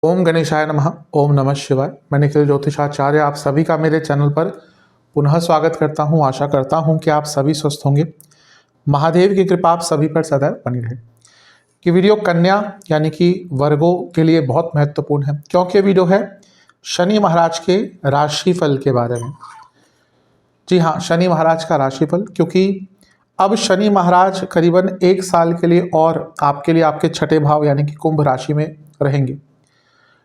ओम गणेशाय नमः। ओम नमः शिवाय। मैं निखिल ज्योतिषाचार्य आप सभी का मेरे चैनल पर पुनः स्वागत करता हूं। आशा करता हूं कि आप सभी स्वस्थ होंगे। महादेव की कृपा आप सभी पर सदैव बनी रहे। कि वीडियो कन्या यानी कि वर्गों के लिए बहुत महत्वपूर्ण है, क्योंकि ये वीडियो है शनि महाराज के राशिफल के बारे में। जी हाँ, शनि महाराज का राशिफल, क्योंकि अब शनि महाराज करीबन 1 साल के लिए और आपके लिए आपके छठे भाव यानी कि कुंभ राशि में रहेंगे।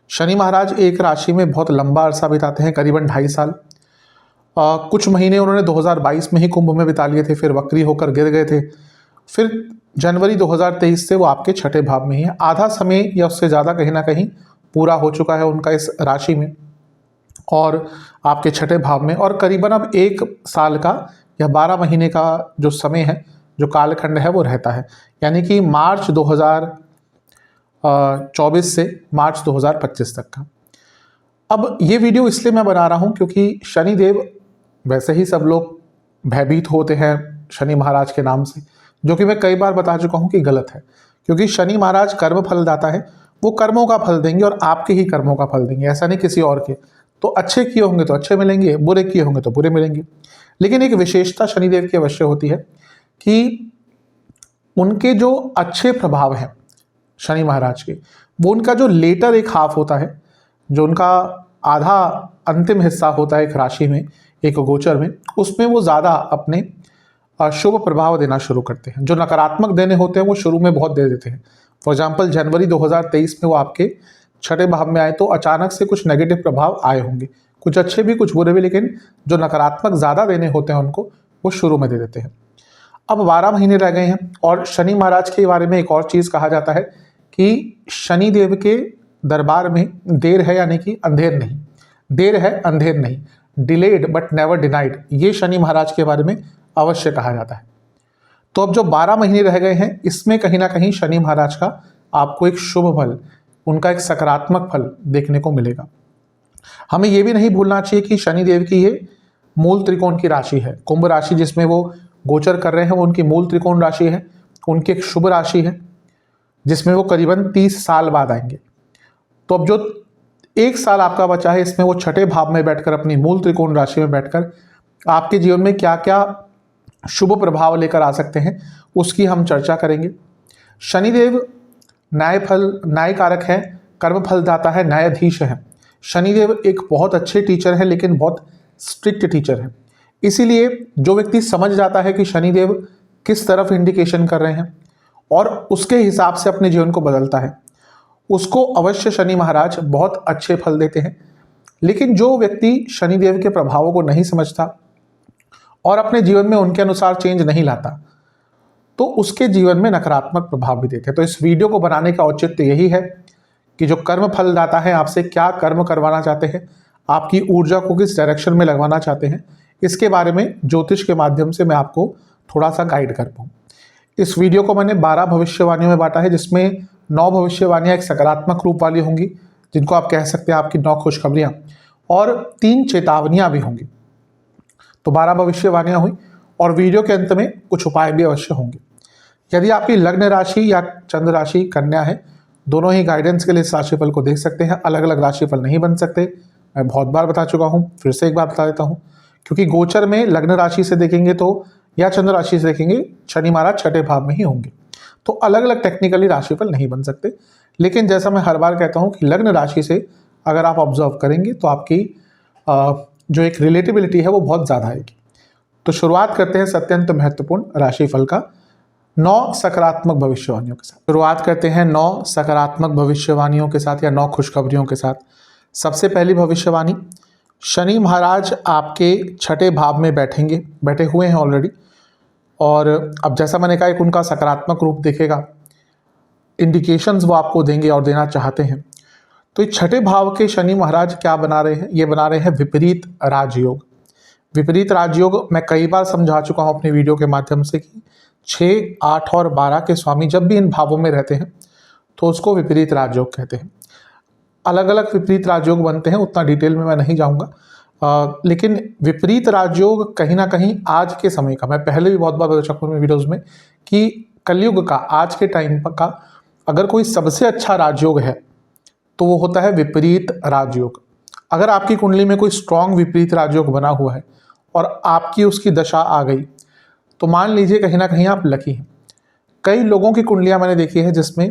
शनि महाराज एक राशि में बहुत लंबा अरसा बिताते हैं, करीबन 2.5 साल। कुछ महीने उन्होंने 2022 में ही कुंभ में बिता लिए थे, फिर वक्री होकर गिर गए थे। फिर जनवरी 2023 से वो आपके छठे भाव में ही है। आधा समय या उससे ज़्यादा कहीं ना कहीं पूरा हो चुका है उनका इस राशि में और आपके छठे भाव में। और करीबन अब 1 साल का या 12 महीने का जो समय है, जो कालखंड है, वो रहता है, यानी कि मार्च 2024 से मार्च 2025 तक का। अब ये वीडियो इसलिए मैं बना रहा हूँ क्योंकि शनिदेव, वैसे ही सब लोग भयभीत होते हैं शनि महाराज के नाम से, जो कि मैं कई बार बता चुका हूँ कि गलत है। क्योंकि शनि महाराज कर्म फलदाता है, वो कर्मों का फल देंगे और आपके ही कर्मों का फल देंगे, ऐसा नहीं किसी और के। तो अच्छे किए होंगे तो अच्छे मिलेंगे, बुरे किए होंगे तो बुरे मिलेंगे। लेकिन एक विशेषता शनिदेव की अवश्य होती है कि उनके जो अच्छे प्रभाव हैं शनि महाराज के, वो उनका जो लेटर एक हाफ होता है, जो उनका आधा अंतिम हिस्सा होता है एक राशि में, एक गोचर में, उसमें वो ज़्यादा अपने शुभ प्रभाव देना शुरू करते हैं। जो नकारात्मक देने होते हैं वो शुरू में बहुत दे देते हैं। फॉर एग्जाम्पल जनवरी 2023 में वो आपके छठे भाव में आए तो अचानक से कुछ नेगेटिव प्रभाव आए होंगे, कुछ अच्छे भी कुछ बुरे भी, लेकिन जो नकारात्मक ज़्यादा देने होते हैं उनको वो शुरू में दे देते हैं। अब 12 महीने रह गए हैं और शनि महाराज के बारे में एक और चीज़ कहा जाता है कि शनि देव के दरबार में देर है यानी कि अंधेर नहीं, देर है अंधेर नहीं, डिलेड बट नेवर डिनाइड, ये शनि महाराज के बारे में अवश्य कहा जाता है। तो अब जो 12 महीने रह गए हैं, इसमें कहीं ना कहीं शनि महाराज का आपको एक शुभ फल, उनका एक सकारात्मक फल देखने को मिलेगा। हमें यह भी नहीं भूलना चाहिए कि शनि देव की ये मूल त्रिकोण की राशि है। कुंभ राशि जिसमें वो गोचर कर रहे हैं वो उनकी मूल त्रिकोण राशि है, उनकी एक शुभ राशि है जिसमें वो करीबन 30 साल बाद आएंगे। तो अब जो 1 साल आपका बचा है, इसमें वो छठे भाव में बैठकर, अपनी मूल त्रिकोण राशि में बैठकर आपके जीवन में क्या क्या शुभ प्रभाव लेकर आ सकते हैं, उसकी हम चर्चा करेंगे। शनिदेव न्याय फल, न्याय कारक है, कर्म फलदाता है, न्यायाधीश है। शनिदेव एक बहुत अच्छे टीचर है, लेकिन बहुत स्ट्रिक्ट टीचर है। इसीलिए जो व्यक्ति समझ जाता है कि शनिदेव किस तरफ इंडिकेशन कर रहे हैं और उसके हिसाब से अपने जीवन को बदलता है, उसको अवश्य शनि महाराज बहुत अच्छे फल देते हैं। लेकिन जो व्यक्ति शनिदेव के प्रभावों को नहीं समझता और अपने जीवन में उनके अनुसार चेंज नहीं लाता, तो उसके जीवन में नकारात्मक प्रभाव भी देते हैं। तो इस वीडियो को बनाने का औचित्य यही है कि जो कर्म फलदाता है, आपसे क्या कर्म करवाना चाहते हैं, आपकी ऊर्जा को किस डायरेक्शन में लगवाना चाहते हैं, इसके बारे में ज्योतिष के माध्यम से मैं आपको थोड़ा सा गाइड कर पाऊँ। इस वीडियो को मैंने 12 भविष्यवाणियों में बांटा है, जिसमें 9 भविष्यवाणियाँ एक सकारात्मक रूप वाली होंगी, जिनको आप कह सकते हैं आपकी 9 खुशखबरियाँ, और 3 चेतावनियाँ भी होंगी। तो 12 भविष्यवाणियाँ हुई और वीडियो के अंत में कुछ उपाय भी अवश्य होंगे। यदि आपकी लग्न राशि या चंद्र राशि कन्या है, दोनों ही गाइडेंस के लिए इस राशिफल को देख सकते हैं। अलग अलग राशिफल नहीं बन सकते, मैं बहुत बार बता चुका हूँ, फिर से एक बार बता देता हूँ। क्योंकि गोचर में लग्न राशि से देखेंगे तो, या चंद्र राशि से देखेंगे, शनि महाराज छठे भाव में ही होंगे, तो अलग अलग टेक्निकली राशिफल नहीं बन सकते। लेकिन जैसा मैं हर बार कहता हूँ कि लग्न राशि से अगर आप ऑब्जर्व करेंगे तो आपकी जो एक रिलेटिबिलिटी है वो बहुत ज़्यादा आएगी। तो शुरुआत करते हैं अत्यंत महत्वपूर्ण राशिफल का 9 सकारात्मक भविष्यवाणियों के साथ। शुरुआत करते हैं 9 सकारात्मक भविष्यवाणियों के साथ या 9 खुशखबरियों के साथ। सबसे पहली भविष्यवाणी, शनि महाराज आपके छठे भाव में बैठे हुए हैं ऑलरेडी। और अब जैसा मैंने कहा, एक उनका सकारात्मक रूप दिखेगा, इंडिकेशंस वो आपको देंगे और देना चाहते हैं। तो ये छठे भाव के शनि महाराज क्या बना रहे हैं, ये बना रहे हैं विपरीत राजयोग। विपरीत राजयोग मैं कई बार समझा चुका हूँ अपने वीडियो के माध्यम से कि 6, 8 और 12 के स्वामी जब भी इन भावों में रहते हैं तो उसको विपरीत राजयोग कहते हैं। अलग अलग विपरीत राजयोग बनते हैं, उतना डिटेल में मैं नहीं जाऊँगा। लेकिन विपरीत राजयोग कहीं ना कहीं आज के समय का, मैं पहले भी बहुत बार बता चुका हूँ वीडियोज़ में कि कलयुग का, आज के टाइम का अगर कोई सबसे अच्छा राजयोग है तो वो होता है विपरीत राजयोग। अगर आपकी कुंडली में कोई स्ट्रांग विपरीत राजयोग बना हुआ है और आपकी उसकी दशा आ गई, तो मान लीजिए कहीं ना कहीं आप लकी हैं। कई लोगों की कुंडलियां मैंने देखी है जिसमें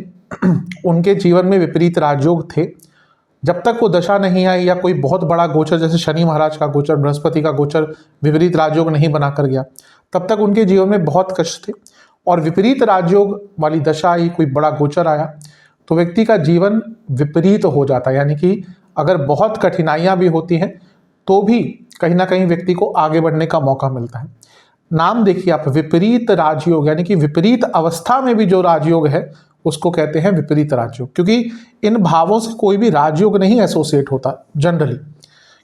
उनके जीवन में विपरीत राजयोग थे, जब तक वो दशा नहीं आई या कोई बहुत बड़ा गोचर जैसे शनि महाराज का गोचर, बृहस्पति का गोचर विपरीत राजयोग नहीं बना कर गया, तब तक उनके जीवन में बहुत कष्ट थे। और विपरीत राजयोग वाली दशा आई, कोई बड़ा गोचर आया, तो व्यक्ति का जीवन विपरीत हो जाता है। यानी कि अगर बहुत कठिनाइयां भी होती हैं तो भी कहीं ना कहीं व्यक्ति को आगे बढ़ने का मौका मिलता है। नाम देखिए आप, विपरीत राजयोग, यानी कि विपरीत अवस्था में भी जो राजयोग है उसको कहते हैं विपरीत राजयोग। क्योंकि इन भावों से कोई भी राजयोग नहीं एसोसिएट होता जनरली,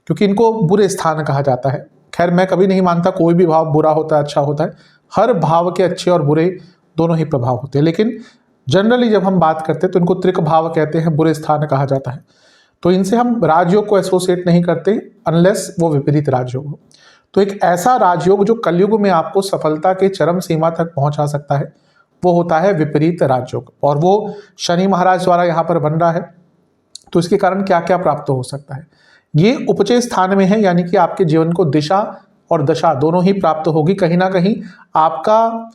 क्योंकि इनको बुरे स्थान कहा जाता है। खैर, मैं कभी नहीं मानता कोई भी भाव बुरा होता है, अच्छा होता है। हर भाव के अच्छे और बुरे दोनों ही प्रभाव होते हैं, लेकिन जनरली जब हम बात करते हैं तो इनको त्रिक भाव कहते हैं, बुरे स्थान कहा जाता है। तो इनसे हम राजयोग को एसोसिएट नहीं करते अनलेस वो विपरीत राजयोग हो। तो एक ऐसा राजयोग जो कलयुग में आपको सफलता के चरम सीमा तक पहुंचा सकता है, वो होता है विपरीत राजयोग। और वो शनि महाराज द्वारा यहाँ पर बन रहा है। तो इसके कारण क्या क्या प्राप्त हो सकता है, ये उपचय स्थान में है, यानी कि आपके जीवन को दिशा और दशा दोनों ही प्राप्त होगी। कहीं ना कहीं आपका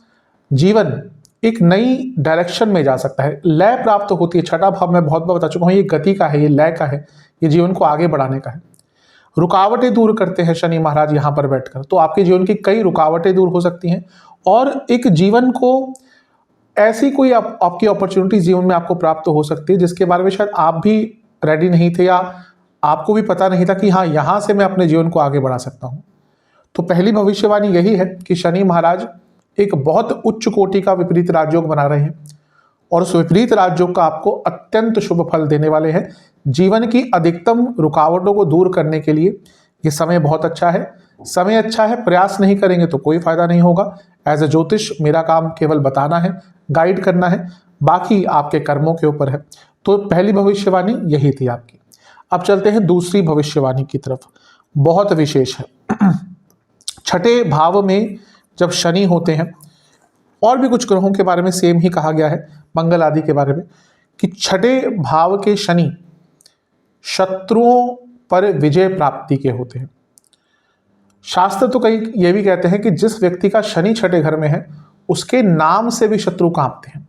जीवन एक नई डायरेक्शन में जा सकता है, लय प्राप्त होती है। छठा भाव मैं बहुत बार बता चुका हूँ, ये गति का है, ये लय का है, ये जीवन को आगे बढ़ाने का है। रुकावटें दूर करते हैं शनि महाराज यहाँ पर बैठकर, तो आपके जीवन की कई रुकावटें दूर हो सकती हैं और एक जीवन को ऐसी कोई आपकी अपॉर्चुनिटी जीवन में आपको प्राप्त हो सकती है जिसके बारे में शायद आप भी रेडी नहीं थे या आपको भी पता नहीं था कि हाँ, यहाँ से मैं अपने जीवन को आगे बढ़ा सकता हूँ। तो पहली भविष्यवाणी यही है कि शनि महाराज एक बहुत उच्च कोटि का विपरीत राजयोग बना रहे हैं और उस विपरीत राजयोग का आपको अत्यंत शुभ फल देने वाले हैं। जीवन की अधिकतम रुकावटों को दूर करने के लिए ये समय बहुत अच्छा है। समय अच्छा है, प्रयास नहीं करेंगे तो कोई फायदा नहीं होगा। एज ए ज्योतिष मेरा काम केवल बताना है, गाइड करना है, बाकी आपके कर्मों के ऊपर है। तो पहली भविष्यवाणी यही थी आपकी। अब चलते हैं दूसरी भविष्यवाणी की तरफ, बहुत विशेष है। छठे भाव में जब शनि होते हैं, और भी कुछ ग्रहों के बारे में सेम ही कहा गया है, मंगल आदि के बारे में, कि छठे भाव के शनि शत्रुओं पर विजय प्राप्ति के होते हैं। शास्त्र तो कई ये भी कहते हैं कि जिस व्यक्ति का शनि छठे घर में है उसके नाम से भी शत्रु कांपते हैं।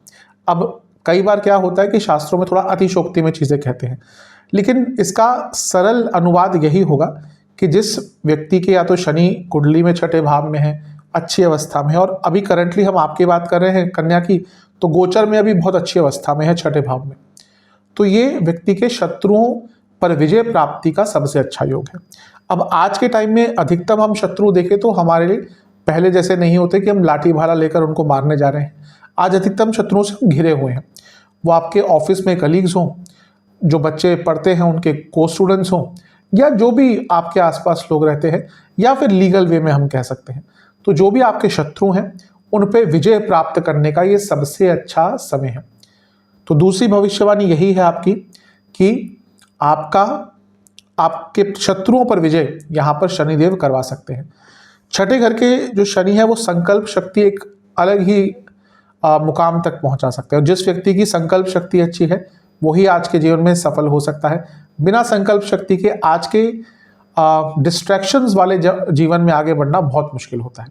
अब कई बार क्या होता है कि शास्त्रों में थोड़ा अतिशोक्ति में चीजें कहते हैं, लेकिन इसका सरल अनुवाद यही होगा कि जिस व्यक्ति के या तो शनि कुंडली में छठे भाव में है, अच्छी अवस्था में है, और अभी करंटली हम आपकी बात कर रहे हैं कन्या की, तो गोचर में अभी बहुत अच्छी अवस्था में है छठे भाव में, तो ये व्यक्ति के शत्रुओं पर विजय प्राप्ति का सबसे अच्छा योग है। अब आज के टाइम में अधिकतम हम शत्रु देखें तो हमारे लिए पहले जैसे नहीं होते कि हम लाठी भाला लेकर उनको मारने जा रहे हैं। आज अधिकतम शत्रुओं से हम घिरे हुए हैं। वो आपके ऑफिस में कलीग्स हों, जो बच्चे पढ़ते हैं उनके को स्टूडेंट्स हों, या जो भी आपके आसपास लोग रहते हैं, या फिर लीगल वे में हम कह सकते हैं। तो जो भी आपके शत्रु हैं उन पे विजय प्राप्त करने का ये सबसे अच्छा समय है। तो दूसरी भविष्यवाणी यही है आपकी कि आपके शत्रुओं पर विजय यहाँ पर शनिदेव करवा सकते हैं। छठे घर के जो शनि है वो संकल्प शक्ति एक अलग ही मुकाम तक पहुंचा सकते हैं। और जिस व्यक्ति की संकल्प शक्ति अच्छी है वही आज के जीवन में सफल हो सकता है। बिना संकल्प शक्ति के आज के डिस्ट्रैक्शंस वाले जीवन में आगे बढ़ना बहुत मुश्किल होता है।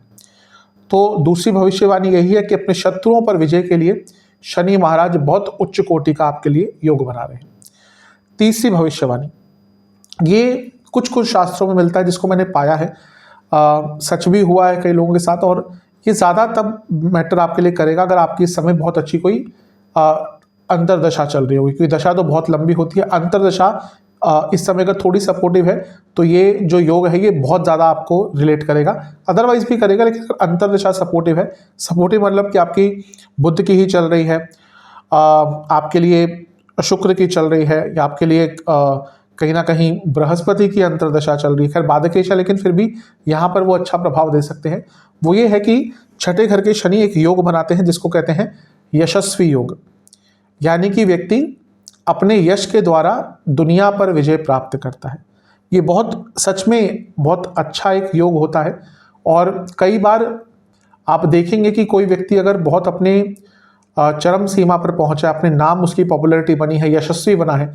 तो दूसरी भविष्यवाणी यही है कि अपने शत्रुओं पर विजय के लिए शनि महाराज बहुत उच्च कोटि का आपके लिए योग बना रहे हैं। तीसरी भविष्यवाणी, ये कुछ कुछ शास्त्रों में मिलता है जिसको मैंने पाया है, सच भी हुआ है कई लोगों के साथ, और ये ज़्यादा तब मैटर आपके लिए करेगा अगर आपकी इस समय बहुत अच्छी कोई अंतरदशा चल रही होगी, क्योंकि दशा तो बहुत लंबी होती है। अंतरदशा इस समय अगर थोड़ी सपोर्टिव है तो ये जो योग है ये बहुत ज़्यादा आपको रिलेट करेगा, अदरवाइज भी करेगा, लेकिन अगर अंतरदशा सपोर्टिव है, सपोर्टिव मतलब कि आपकी बुध की ही चल रही है, आपके लिए शुक्र की चल रही है, या आपके लिए कहीं ना कहीं बृहस्पति की अंतरदशा चल रही है, खैर बाधकेश है लेकिन फिर भी यहाँ पर वो अच्छा प्रभाव दे सकते हैं। वो ये है कि छठे घर के शनि एक योग बनाते हैं जिसको कहते हैं यशस्वी योग, यानी कि व्यक्ति अपने यश के द्वारा दुनिया पर विजय प्राप्त करता है। ये बहुत सच में बहुत अच्छा एक योग होता है। और कई बार आप देखेंगे कि कोई व्यक्ति अगर बहुत अपने चरम सीमा पर पहुंचा, अपने नाम उसकी पॉपुलैरिटी बनी है, यशस्वी बना है,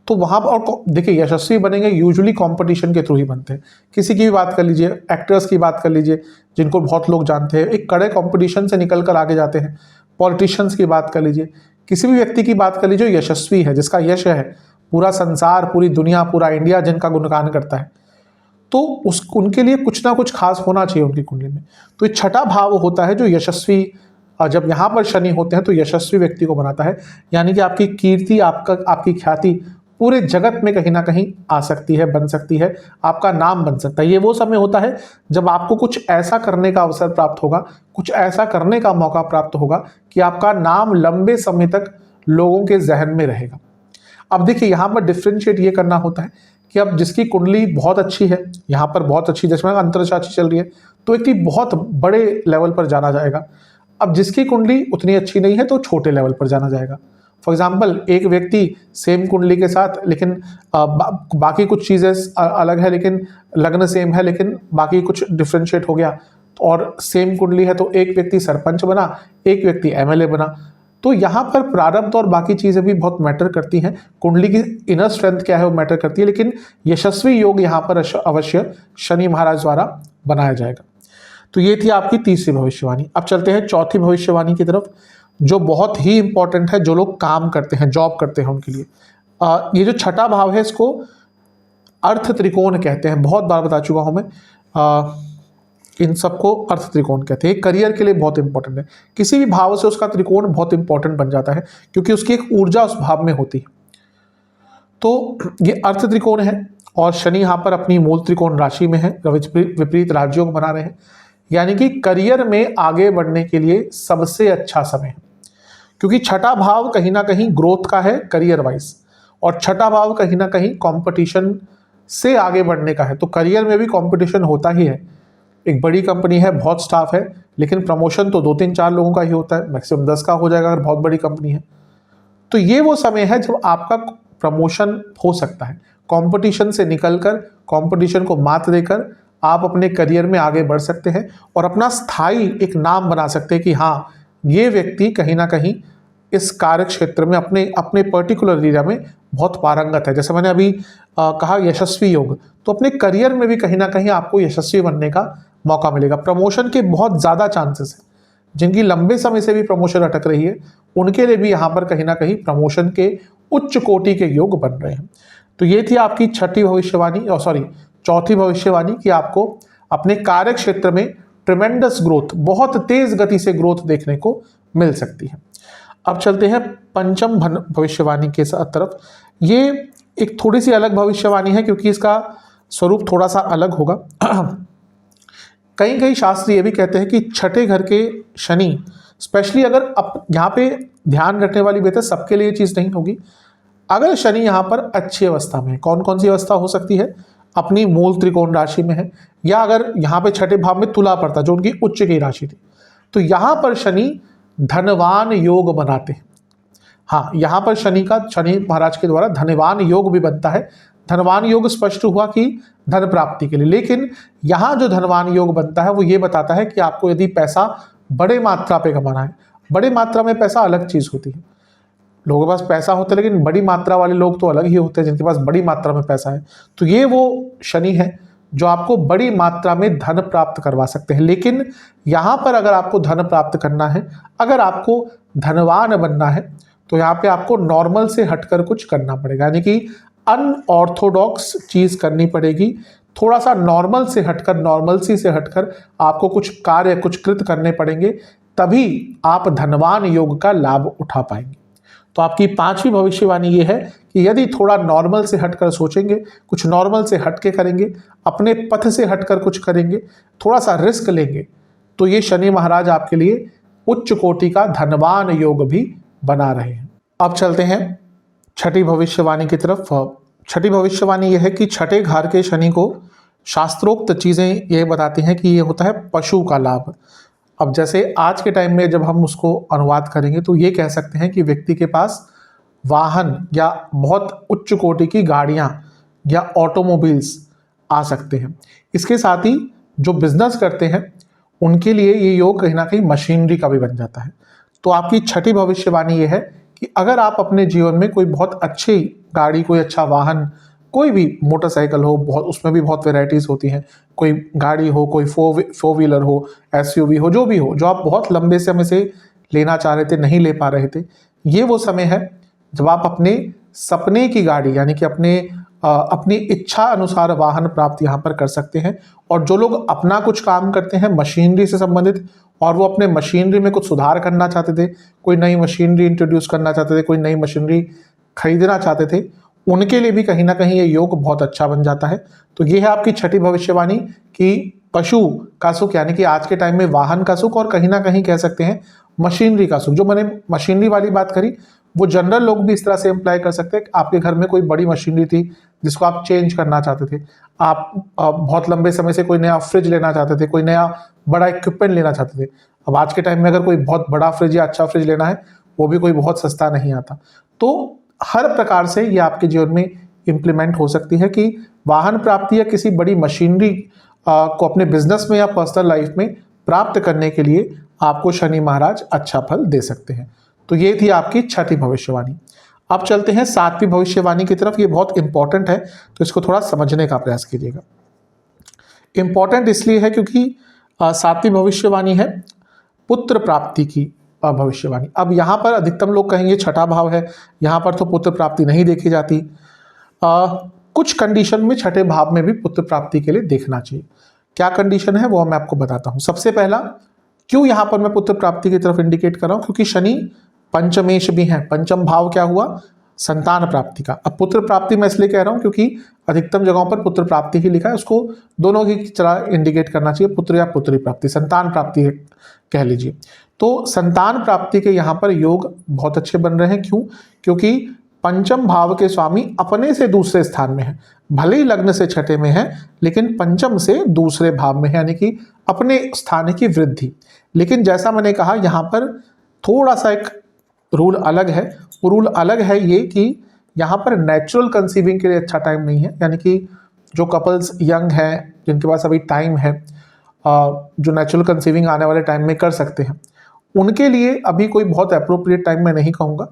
तो वहाँ पर, और देखिए यशस्वी बनेंगे यूजुअली कंपटीशन के थ्रू ही बनते हैं। किसी की भी बात कर लीजिए, एक्टर्स की बात कर लीजिए जिनको बहुत लोग जानते हैं, एक कड़े कंपटीशन से निकल कर आगे जाते हैं। पॉलिटिशियंस की बात कर लीजिए, किसी भी व्यक्ति की बात कर लीजिए जो यशस्वी है, जिसका यश है, पूरा संसार, पूरी दुनिया, पूरा इंडिया जिनका गुणगान करता है, तो उनके लिए कुछ ना कुछ खास होना चाहिए उनकी कुंडली में। तो ये छठा भाव होता है जो यशस्वी, जब यहाँ पर शनि होते हैं तो यशस्वी व्यक्ति को बनाता है, यानी कि आपकी कीर्ति, आपकी ख्याति पूरे जगत में कहीं ना कहीं आ सकती है, बन सकती है, आपका नाम बन सकता है। ये वो समय होता है जब आपको कुछ ऐसा करने का अवसर प्राप्त होगा, कुछ ऐसा करने का मौका प्राप्त होगा कि आपका नाम लंबे समय तक लोगों के जहन में रहेगा। अब देखिए यहाँ पर डिफ्रेंशिएट ये करना होता है कि अब जिसकी कुंडली बहुत अच्छी है, यहाँ पर बहुत अच्छी, जैसे अंतरराशि चल रही है, तो एक बहुत बड़े लेवल पर जाना जाएगा। अब जिसकी कुंडली उतनी अच्छी नहीं है तो छोटे लेवल पर जाना जाएगा। फॉर एग्जाम्पल, एक व्यक्ति सेम कुंडली के साथ लेकिन बाकी कुछ चीज़ें अलग है, लेकिन लग्न सेम है लेकिन बाकी कुछ डिफ्रेंशिएट हो गया, और सेम कुंडली है तो एक व्यक्ति सरपंच बना, एक व्यक्ति एमएलए बना। तो यहाँ पर प्रारब्ध और बाकी चीज़ें भी बहुत मैटर करती हैं, कुंडली की इनर स्ट्रेंथ क्या है वो मैटर करती है, लेकिन यशस्वी योग यहाँ पर अवश्य शनि महाराज द्वारा बनाया जाएगा। तो ये थी आपकी तीसरी भविष्यवाणी। अब चलते हैं चौथी भविष्यवाणी की तरफ, जो बहुत ही इंपॉर्टेंट है, जो लोग काम करते हैं, जॉब करते हैं उनके लिए। ये जो छठा भाव है इसको अर्थ त्रिकोण कहते हैं, बहुत बार बता चुका हूं मैं। इन सबको अर्थ त्रिकोण कहते हैं। करियर के लिए बहुत इंपॉर्टेंट है, किसी भी भाव से उसका त्रिकोण बहुत इंपॉर्टेंट बन जाता है क्योंकि उसकी एक ऊर्जा उस भाव में होती है। तो ये अर्थ त्रिकोण है और शनि यहाँ पर अपनी मूल त्रिकोण राशि में है, विपरीत राजयोग बना रहे हैं, यानी कि करियर में आगे बढ़ने के लिए सबसे अच्छा समय है, क्योंकि छठा भाव कहीं ना कहीं ग्रोथ का है करियर वाइज, और छठा भाव कहीं ना कहीं कंपटीशन से आगे बढ़ने का है। तो करियर में भी कंपटीशन होता ही है। एक बड़ी कंपनी है, बहुत स्टाफ है, लेकिन प्रमोशन तो 2-3-4 लोगों का ही होता है, मैक्सिमम 10 का हो जाएगा अगर बहुत बड़ी कंपनी है। तो ये वो समय है जब आपका प्रमोशन हो सकता है, कंपटीशन से निकलकर, कंपटीशन को मात देकर आप अपने करियर में आगे बढ़ सकते हैं और अपना स्थायी एक नाम बना सकते हैं कि हाँ, ये व्यक्ति कहीं ना कहीं इस कार्य क्षेत्र में अपने पर्टिकुलर एरिया में बहुत पारंगत है। जैसे मैंने अभी कहा यशस्वी योग, तो अपने करियर में भी कहीं ना कहीं आपको यशस्वी बनने का मौका मिलेगा। प्रमोशन के बहुत ज़्यादा चांसेस हैं, जिनकी लंबे समय से भी प्रमोशन अटक रही है उनके लिए भी यहाँ पर कहीं ना कहीं प्रमोशन के उच्च कोटि के योग बन रहे हैं। तो ये थी आपकी चौथी भविष्यवाणी कि आपको अपने कार्य क्षेत्र में ट्रिमेंडस ग्रोथ, बहुत तेज गति से ग्रोथ देखने को मिल सकती है। अब चलते हैं पंचम भविष्यवाणी के तरफ। ये एक थोड़ी सी अलग भविष्यवाणी है क्योंकि इसका स्वरूप थोड़ा सा अलग होगा। कई शास्त्र ये भी कहते हैं कि छठे घर के शनि, स्पेशली अगर यहाँ पे ध्यान रखने वाली बात है, सबके लिए चीज़ नहीं होगी। अगर शनि यहाँ पर अच्छी अवस्था में है, कौन कौन सी अवस्था हो सकती है, अपनी मूल त्रिकोण राशि में है, या अगर यहाँ पे छठे भाव में तुला पड़ता जो उनकी उच्च की राशि थी, तो यहाँ पर शनि धनवान योग बनाते हैं। हाँ, यहाँ पर शनि महाराज के द्वारा धनवान योग भी बनता है। धनवान योग स्पष्ट हुआ कि धन प्राप्ति के लिए, लेकिन यहाँ जो धनवान योग बनता है वो ये बताता है कि आपको यदि पैसा बड़े मात्रा पे कमाना है, बड़े मात्रा में पैसा अलग चीज़ होती है, लोगों के पास पैसा होता है लेकिन बड़ी मात्रा वाले लोग तो अलग ही होते हैं जिनके पास बड़ी मात्रा में पैसा है। तो ये वो शनि है जो आपको बड़ी मात्रा में धन प्राप्त करवा सकते हैं। लेकिन यहाँ पर अगर आपको धन प्राप्त करना है, अगर आपको धनवान बनना है, तो यहाँ पे आपको नॉर्मल से हटकर कुछ करना पड़ेगा, यानी कि अनऑर्थोडॉक्स चीज़ करनी पड़ेगी। थोड़ा सा नॉर्मलसी से हटकर आपको कुछ कार्य, कुछ कृत करने पड़ेंगे, तभी आप धनवान योग का लाभ उठा पाएंगे। तो आपकी पांचवी भविष्यवाणी ये है कि यदि थोड़ा नॉर्मल से हटकर सोचेंगे, कुछ नॉर्मल से हटके करेंगे, अपने पथ से हटकर कुछ करेंगे, थोड़ा सा रिस्क लेंगे, तो ये शनि महाराज आपके लिए उच्च कोटि का धनवान योग भी बना रहे हैं। अब चलते हैं छठी भविष्यवाणी की तरफ। छठी भविष्यवाणी यह है कि छठे घर के शनि को शास्त्रोक्त चीज़ें ये बताती हैं कि ये होता है पशु का लाभ। अब जैसे आज के टाइम में जब हम उसको अनुवाद करेंगे तो ये कह सकते हैं कि व्यक्ति के पास वाहन या बहुत उच्च कोटि की गाड़ियाँ या ऑटोमोबाइल्स आ सकते हैं। इसके साथ ही जो बिजनेस करते हैं उनके लिए ये योग कहीं ना कहीं मशीनरी का भी बन जाता है। तो आपकी छठी भविष्यवाणी ये है कि अगर आप अपने जीवन में कोई बहुत अच्छी गाड़ी, कोई अच्छा वाहन, कोई भी मोटरसाइकिल हो, बहुत उसमें भी बहुत वेराइटीज़ होती हैं, कोई गाड़ी हो, कोई फोर व्हीलर हो, एसयूवी हो, जो भी हो, जो आप बहुत लंबे समय से लेना चाह रहे थे, नहीं ले पा रहे थे, ये वो समय है जब आप अपने सपने की गाड़ी यानी कि अपनी इच्छा अनुसार वाहन प्राप्त यहाँ पर कर सकते हैं। और जो लोग अपना कुछ काम करते हैं मशीनरी से संबंधित, और वो अपने मशीनरी में कुछ सुधार करना चाहते थे, कोई नई मशीनरी इंट्रोड्यूस करना चाहते थे, कोई नई मशीनरी खरीदना चाहते थे, उनके लिए भी कहीं ना कहीं ये योग बहुत अच्छा बन जाता है। तो ये है आपकी छठी भविष्यवाणी कि पशु का सुख यानी कि आज के टाइम में वाहन का सुख, और कहीं ना कहीं कह सकते हैं मशीनरी का सुख। जो मैंने मशीनरी वाली बात करी वो जनरल लोग भी इस तरह से अप्लाई कर सकते हैं। आपके घर में कोई बड़ी मशीनरी थी जिसको आप चेंज करना चाहते थे, आप बहुत लंबे समय से कोई नया फ्रिज लेना चाहते थे, कोई नया बड़ा इक्विपमेंट लेना चाहते थे। अब आज के टाइम में अगर कोई बहुत बड़ा फ्रिज या अच्छा फ्रिज लेना है, वो भी कोई बहुत सस्ता नहीं आता। तो हर प्रकार से ये आपके जीवन में इम्प्लीमेंट हो सकती है कि वाहन प्राप्ति या किसी बड़ी मशीनरी को अपने बिजनेस में या पर्सनल लाइफ में प्राप्त करने के लिए आपको शनि महाराज अच्छा फल दे सकते हैं। तो ये थी आपकी छठी भविष्यवाणी। अब चलते हैं सातवीं भविष्यवाणी की तरफ। ये बहुत इंपॉर्टेंट है, तो इसको थोड़ा समझने का प्रयास कीजिएगा। इंपॉर्टेंट इसलिए है क्योंकि सातवीं भविष्यवाणी है पुत्र प्राप्ति की भविष्यवाणी। अब यहाँ पर अधिकतम लोग कहेंगे छठा भाव है, यहाँ पर तो पुत्र प्राप्ति नहीं देखी जाती। कुछ कंडीशन में छठे भाव में भी पुत्र प्राप्ति के लिए देखना चाहिए। क्या कंडीशन है वो मैं आपको बताता हूँ। सबसे पहला, क्यों यहाँ पर मैं पुत्र प्राप्ति की तरफ इंडिकेट कर रहा हूँ, क्योंकि शनि पंचमेश भी है। पंचम भाव क्या हुआ, संतान प्राप्ति का। अब पुत्र प्राप्ति मैं इसलिए कह रहा हूँ क्योंकि अधिकतम जगहों पर पुत्र प्राप्ति ही लिखा है, उसको दोनों की तरह इंडिकेट करना चाहिए, पुत्र या पुत्री प्राप्ति, संतान प्राप्ति कह लीजिए। तो संतान प्राप्ति के यहाँ पर योग बहुत अच्छे बन रहे हैं। क्यों, क्योंकि पंचम भाव के स्वामी अपने से दूसरे स्थान में है, भले ही लग्न से छठे में है लेकिन पंचम से दूसरे भाव में है, यानी कि अपने स्थान की वृद्धि। लेकिन जैसा मैंने कहा यहाँ पर थोड़ा सा एक रूल अलग है। वो रूल अलग है ये कि यहाँ पर नेचुरल कंसीविंग के लिए अच्छा टाइम नहीं है, यानी कि जो कपल्स यंग हैं, जिनके पास अभी टाइम है, जो नेचुरल कंसीविंग आने वाले टाइम में कर सकते हैं, उनके लिए अभी कोई बहुत अप्रोप्रिएट टाइम मैं नहीं कहूँगा,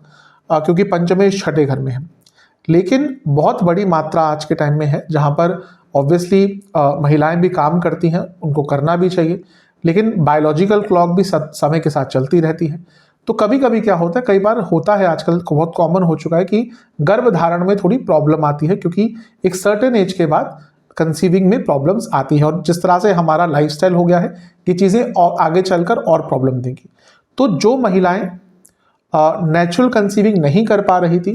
क्योंकि पंचमेश छठे घर में है। लेकिन बहुत बड़ी मात्रा आज के टाइम में है जहाँ पर ऑब्वियसली महिलाएं भी काम करती हैं, उनको करना भी चाहिए, लेकिन बायोलॉजिकल क्लॉक भी समय के साथ चलती रहती है। तो कभी कभी क्या होता है, कई बार होता है, आजकल बहुत कॉमन हो चुका है कि गर्भ धारण में थोड़ी प्रॉब्लम आती है, क्योंकि एक सर्टेन एज के बाद कंसीविंग में प्रॉब्लम्स आती हैं, और जिस तरह से हमारा लाइफस्टाइल हो गया है कि चीज़ें और आगे चलकर और प्रॉब्लम देंगी। तो जो महिलाएं नेचुरल कंसीविंग नहीं कर पा रही थी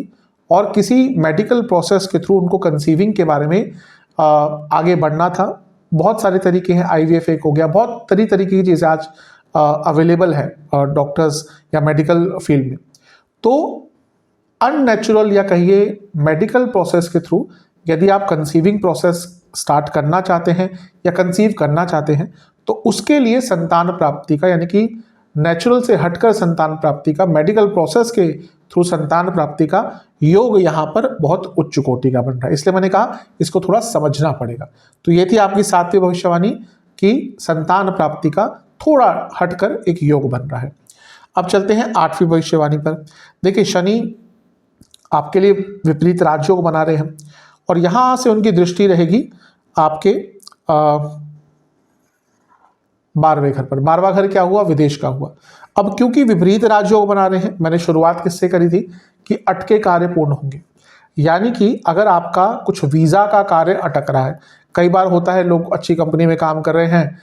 और किसी मेडिकल प्रोसेस के थ्रू उनको कंसीविंग के बारे में आगे बढ़ना था, बहुत सारे तरीके हैं, IVF एक हो गया, बहुत तरीके की चीज़ें आज अवेलेबल है डॉक्टर्स या मेडिकल फील्ड में। तो अननेचुरल या कहिए मेडिकल प्रोसेस के थ्रू यदि आप कंसीविंग प्रोसेस स्टार्ट करना चाहते हैं या कंसीव करना चाहते हैं, तो उसके लिए संतान प्राप्ति का, यानी कि नेचुरल से हटकर संतान प्राप्ति का, मेडिकल प्रोसेस के थ्रू संतान प्राप्ति का योग यहाँ पर बहुत उच्च कोटि का बन रहा है। इसलिए मैंने कहा इसको थोड़ा समझना पड़ेगा। तो ये थी आपकी सातवीं भविष्यवाणी कि संतान प्राप्ति का थोड़ा हटकर एक योग बन रहा है। अब चलते हैं आठवीं भविष्यवाणी पर। देखिए, शनि आपके लिए विपरीत राजयोग बना रहे हैं और यहां से उनकी दृष्टि रहेगी आपके 12वें घर पर। 12वां घर क्या हुआ, विदेश का हुआ। अब क्योंकि विपरीत राजयोग बना रहे हैं, मैंने शुरुआत किससे करी थी कि अटके कार्य पूर्ण होंगे, यानी कि अगर आपका कुछ वीजा का कार्य अटक रहा है, कई बार होता है लोग अच्छी कंपनी में काम कर रहे हैं,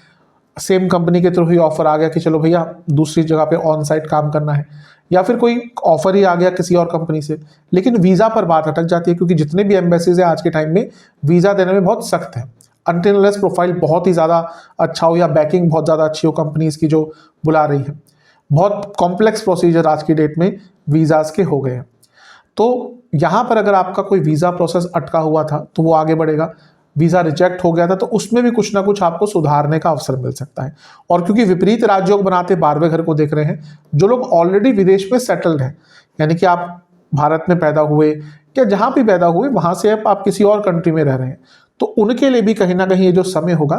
सेम कंपनी के थ्रू ही ऑफर आ गया कि चलो भैया दूसरी जगह पे ऑन साइट काम करना है, या फिर कोई ऑफर ही आ गया किसी और कंपनी से, लेकिन वीज़ा पर बात अटक जाती है, क्योंकि जितने भी एम्बेसीज हैं आज के टाइम में वीज़ा देने में बहुत सख्त है। अनटिल अनलेस प्रोफाइल बहुत ही ज़्यादा अच्छा हो या बैकिंग बहुत ज़्यादा अच्छी हो कंपनीज की जो बुला रही है, बहुत कॉम्प्लेक्स प्रोसीजर आज की डेट में वीज़ाज के हो गए हैं। तो यहाँ पर अगर आपका कोई वीज़ा प्रोसेस अटका हुआ था तो वो आगे बढ़ेगा, वीज़ा रिजेक्ट हो गया था तो उसमें भी कुछ ना कुछ आपको सुधारने का अवसर मिल सकता है। और क्योंकि विपरीत राजयोग बनाते 12वें घर को देख रहे हैं, जो लोग ऑलरेडी विदेश में सेटल्ड हैं, यानी कि आप भारत में पैदा हुए या जहाँ भी पैदा हुए वहाँ से आप किसी और कंट्री में रह रहे हैं, तो उनके लिए भी कहीं ना कहीं ये जो समय होगा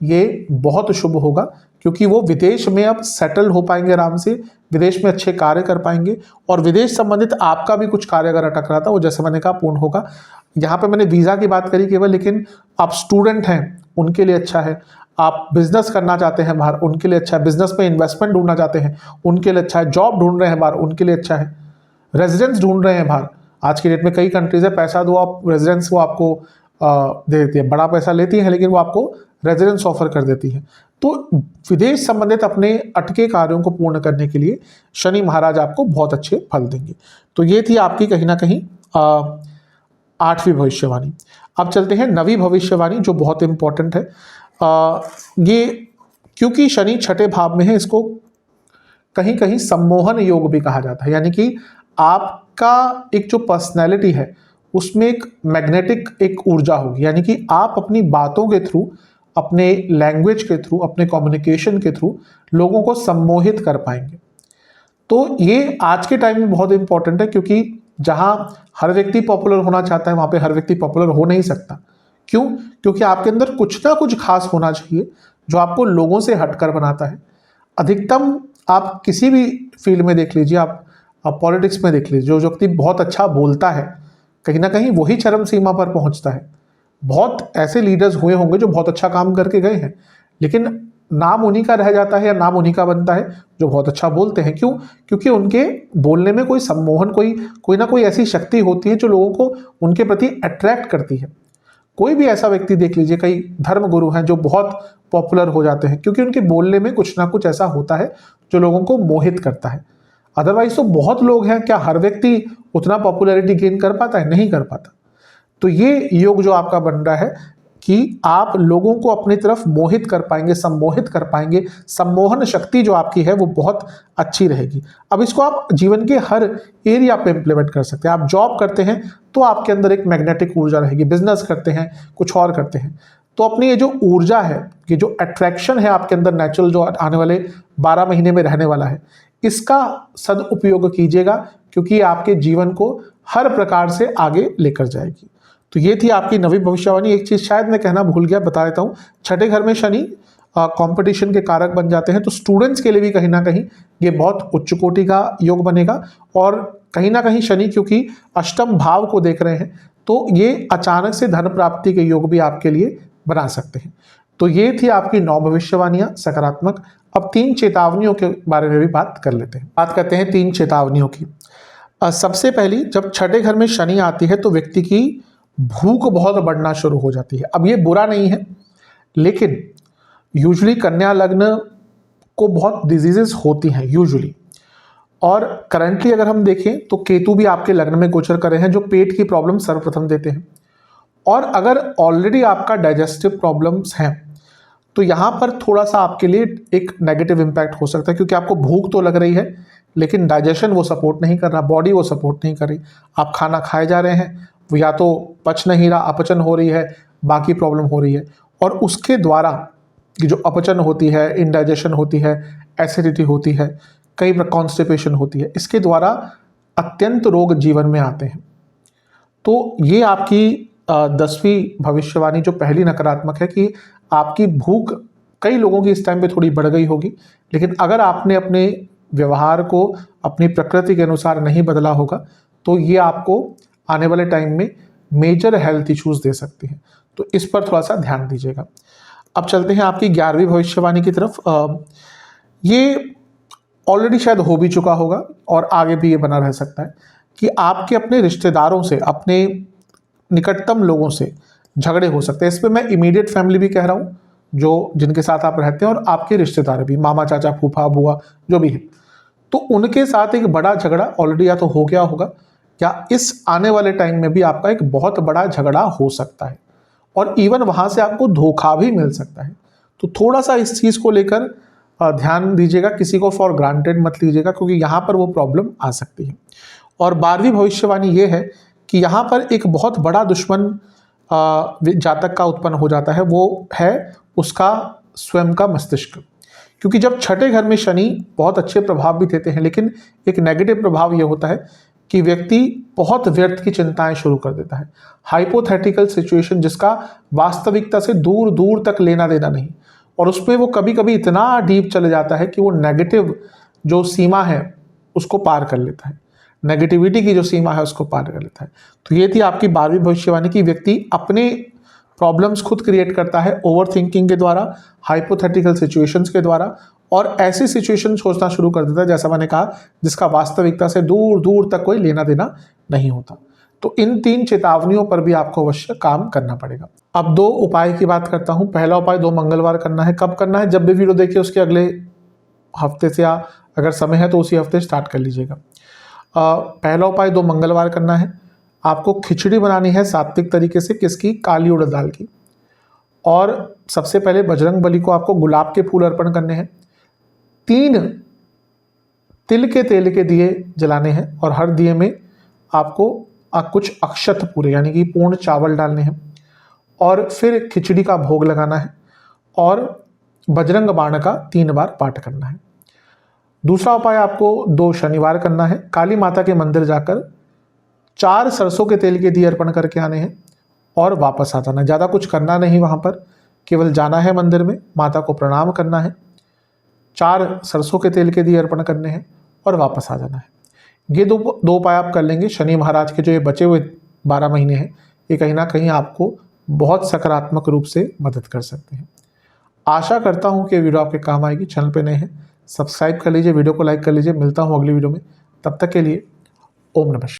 ये बहुत शुभ होगा, क्योंकि वो विदेश में अब सेटल हो पाएंगे आराम से, विदेश में अच्छे कार्य कर पाएंगे, और विदेश संबंधित आपका भी कुछ कार्य अगर अटक रहा था वो जैसे मैंने कहा पूर्ण होगा। यहाँ पे मैंने वीज़ा की बात करी केवल, लेकिन आप स्टूडेंट हैं उनके लिए अच्छा है, आप बिजनेस करना चाहते हैं बाहर उनके लिए अच्छा है, बिजनेस में इन्वेस्टमेंट ढूंढना चाहते हैं उनके लिए अच्छा है, जॉब ढूंढ रहे हैं बाहर उनके लिए अच्छा है, रेजिडेंस ढूंढ रहे हैं बाहर, आज की डेट में कई कंट्रीज है पैसा दो आप रेजिडेंस वो आपको दे देती है, बड़ा पैसा लेती है लेकिन वो आपको रेजिडेंस ऑफर कर देती है। तो विदेश संबंधित अपने अटके कार्यों को पूर्ण करने के लिए शनि महाराज आपको बहुत अच्छे फल देंगे। तो ये थी आपकी कहीं ना कहीं 8वीं भविष्यवाणी। अब चलते हैं 9वीं भविष्यवाणी जो बहुत इंपॉर्टेंट है। ये क्योंकि शनि छठे भाव में है, इसको कहीं कहीं सम्मोहन योग भी कहा जाता है, यानी कि आपका एक जो पर्सनैलिटी है उसमें एक मैग्नेटिक एक ऊर्जा होगी, यानी कि आप अपनी बातों के थ्रू, अपने लैंग्वेज के थ्रू, अपने कम्युनिकेशन के थ्रू लोगों को सम्मोहित कर पाएंगे। तो ये आज के टाइम में बहुत इंपॉर्टेंट है, क्योंकि जहां हर व्यक्ति पॉपुलर होना चाहता है वहां पे हर व्यक्ति पॉपुलर हो नहीं सकता। क्यों? क्योंकि आपके अंदर कुछ ना कुछ खास होना चाहिए जो आपको लोगों से हटकर बनाता है। अधिकतम आप किसी भी फील्ड में देख लीजिए, आप पॉलिटिक्स में देख लीजिए, जो व्यक्ति बहुत अच्छा बोलता है कहीं ना कहीं वही चरम सीमा पर पहुंचता है। बहुत ऐसे लीडर्स हुए होंगे जो बहुत अच्छा काम करके गए हैं, लेकिन नाम उन्हीं का रह जाता है या नाम उन्हीं का बनता है जो बहुत अच्छा बोलते हैं। क्यों? क्योंकि उनके बोलने में कोई सम्मोहन, कोई ना कोई ऐसी शक्ति होती है जो लोगों को उनके प्रति अट्रैक्ट करती है। कोई भी ऐसा व्यक्ति देख लीजिए, कई धर्म गुरु हैं जो बहुत पॉपुलर हो जाते हैं क्योंकि उनके बोलने में कुछ ना कुछ ऐसा होता है जो लोगों को मोहित करता है। अदरवाइज तो बहुत लोग हैं, क्या हर व्यक्ति उतना पॉपुलैरिटी गेन कर पाता है? नहीं कर पाता। तो ये योग जो आपका बन रहा है कि आप लोगों को अपनी तरफ मोहित कर पाएंगे, सम्मोहित कर पाएंगे, सम्मोहन शक्ति जो आपकी है वो बहुत अच्छी रहेगी। अब इसको आप जीवन के हर एरिया पे इंप्लीमेंट कर सकते हैं। आप जॉब करते हैं तो आपके अंदर एक मैग्नेटिक ऊर्जा रहेगी, बिजनेस करते हैं, कुछ और करते हैं, तो अपनी ये जो ऊर्जा है, ये जो अट्रैक्शन है आपके अंदर नेचुरल जो आने वाले 12 महीने में रहने वाला है, इसका सदुपयोग कीजिएगा, क्योंकि ये आपके जीवन को हर प्रकार से आगे लेकर जाएगी। तो ये थी आपकी 9वीं भविष्यवाणी। एक चीज शायद मैं कहना भूल गया, बता देता हूँ। छठे घर में शनि कंपटीशन के कारक बन जाते हैं, तो स्टूडेंट्स के लिए भी कहीं ना कहीं ये बहुत उच्च कोटि का योग बनेगा। और कहीं ना कहीं शनि क्योंकि अष्टम भाव को देख रहे हैं, तो ये अचानक से धन प्राप्ति के योग भी आपके लिए बना सकते हैं। तो ये थी आपकी 9 भविष्यवाणियां सकारात्मक। अब 3 चेतावनियों के बारे में भी बात कर लेते हैं। बात करते हैं 3 चेतावनियों की। सबसे पहली, जब छठे घर में शनि आती है तो व्यक्ति की भूख बहुत बढ़ना शुरू हो जाती है। अब ये बुरा नहीं है, लेकिन यूजुअली कन्या लग्न को बहुत डिजीजेस होती हैं यूजुअली, और करंटली अगर हम देखें तो केतु भी आपके लग्न में गोचर कर रहे हैं जो पेट की प्रॉब्लम सर्वप्रथम देते हैं। और अगर ऑलरेडी आपका डाइजेस्टिव प्रॉब्लम्स हैं तो यहाँ पर थोड़ा सा आपके लिए एक नेगेटिव इम्पैक्ट हो सकता है, क्योंकि आपको भूख तो लग रही है लेकिन डाइजेशन वो सपोर्ट नहीं कर रहा, बॉडी वो सपोर्ट नहीं कर रही। आप खाना खाए जा रहे हैं, वो या तो पच नहीं रहा, अपचन हो रही है, बाकी प्रॉब्लम हो रही है, और उसके द्वारा कि जो अपचन होती है, इनडाइजेशन होती है, एसिडिटी होती है, कई बार कॉन्स्टिपेशन होती है, इसके द्वारा अत्यंत रोग जीवन में आते हैं। तो ये आपकी 10वीं भविष्यवाणी जो पहली नकारात्मक है कि आपकी भूख कई लोगों की इस टाइम पे थोड़ी बढ़ गई होगी, लेकिन अगर आपने अपने व्यवहार को अपनी प्रकृति के अनुसार नहीं बदला होगा तो ये आपको आने वाले टाइम में मेजर हेल्थ इश्यूज दे सकती है। तो इस पर थोड़ा सा ध्यान दीजिएगा। अब चलते हैं आपकी 11वीं भविष्यवाणी की तरफ। ये ऑलरेडी शायद हो भी चुका होगा और आगे भी ये बना रह सकता है कि आपके अपने रिश्तेदारों से, अपने निकटतम लोगों से झगड़े हो सकते हैं। इस पर मैं इमीडिएट फैमिली भी कह रहा हूँ, जो जिनके साथ आप रहते हैं, और आपके रिश्तेदार भी, मामा, चाचा, फूफा, बुआ जो भी है, तो उनके साथ एक बड़ा झगड़ा ऑलरेडी या तो हो गया होगा या इस आने वाले टाइम में भी आपका एक बहुत बड़ा झगड़ा हो सकता है, और इवन वहाँ से आपको धोखा भी मिल सकता है। तो थोड़ा सा इस चीज़ को लेकर ध्यान दीजिएगा, किसी को फॉर ग्रांटेड मत लीजिएगा, क्योंकि यहाँ पर वो प्रॉब्लम आ सकती है। और 12वीं भविष्यवाणी ये है कि यहाँ पर एक बहुत बड़ा दुश्मन जातक का उत्पन्न हो जाता है, वो है उसका स्वयं का मस्तिष्क। क्योंकि जब छठे घर में शनि बहुत अच्छे प्रभाव भी देते हैं, लेकिन एक नेगेटिव प्रभाव ये होता है कि व्यक्ति बहुत व्यर्थ की चिंताएं शुरू कर देता है। हाइपोथेटिकल सिचुएशन जिसका वास्तविकता से दूर दूर तक लेना देना नहीं, और उसमें वो कभी कभी इतना डीप चले जाता है कि वो नेगेटिव जो सीमा है उसको पार कर लेता है, नेगेटिविटी की जो सीमा है उसको पार कर लेता है। तो ये थी आपकी 12वीं भविष्यवाणी की। व्यक्ति अपने प्रॉब्लम्स खुद क्रिएट करता है ओवर थिंकिंग के द्वारा, हाइपोथेटिकल सिचुएशंस के द्वारा, और ऐसी सिचुएशन सोचना शुरू कर देता है जैसा मैंने कहा जिसका वास्तविकता से दूर दूर तक कोई लेना देना नहीं होता। तो इन 3 चेतावनियों पर भी आपको अवश्य काम करना पड़ेगा। अब 2 उपाय की बात करता हूं। पहला उपाय 2 मंगलवार करना है। कब करना है? जब भी वीडियो देखिए उसके अगले हफ्ते से, या अगर समय है तो उसी हफ्ते स्टार्ट कर लीजिएगा। पहला उपाय 2 मंगलवार करना है। आपको खिचड़ी बनानी है सात्विक तरीके से। किसकी? काली उड़द दाल की। और सबसे पहले बजरंग बली को आपको गुलाब के फूल अर्पण करने हैं। 3 तिल के तेल के दिए जलाने हैं और हर दिए में आपको कुछ अक्षत पूरे यानी कि पूर्ण चावल डालने हैं, और फिर खिचड़ी का भोग लगाना है और बजरंग बाण का 3 बार पाठ करना है। दूसरा उपाय आपको 2 शनिवार करना है। काली माता के मंदिर जाकर 4 सरसों के तेल के दिए अर्पण करके आने हैं और वापस आ जाना है। ज़्यादा कुछ करना नहीं वहाँ पर, केवल जाना है मंदिर में, माता को प्रणाम करना है, 4 सरसों के तेल के दिए अर्पण करने हैं और वापस आ जाना है। ये दो उपाय आप कर लेंगे। शनि महाराज के जो ये बचे हुए 12 महीने हैं, ये कहीं ना कहीं आपको बहुत सकारात्मक रूप से मदद कर सकते हैं। आशा करता हूँ कि वीडियो आपके काम आएगी। चैनल पे नए हैं, सब्सक्राइब कर लीजिए, वीडियो को लाइक कर लीजिए। मिलता हूँ अगली वीडियो में, तब तक के लिए ओम नमः शिवाय।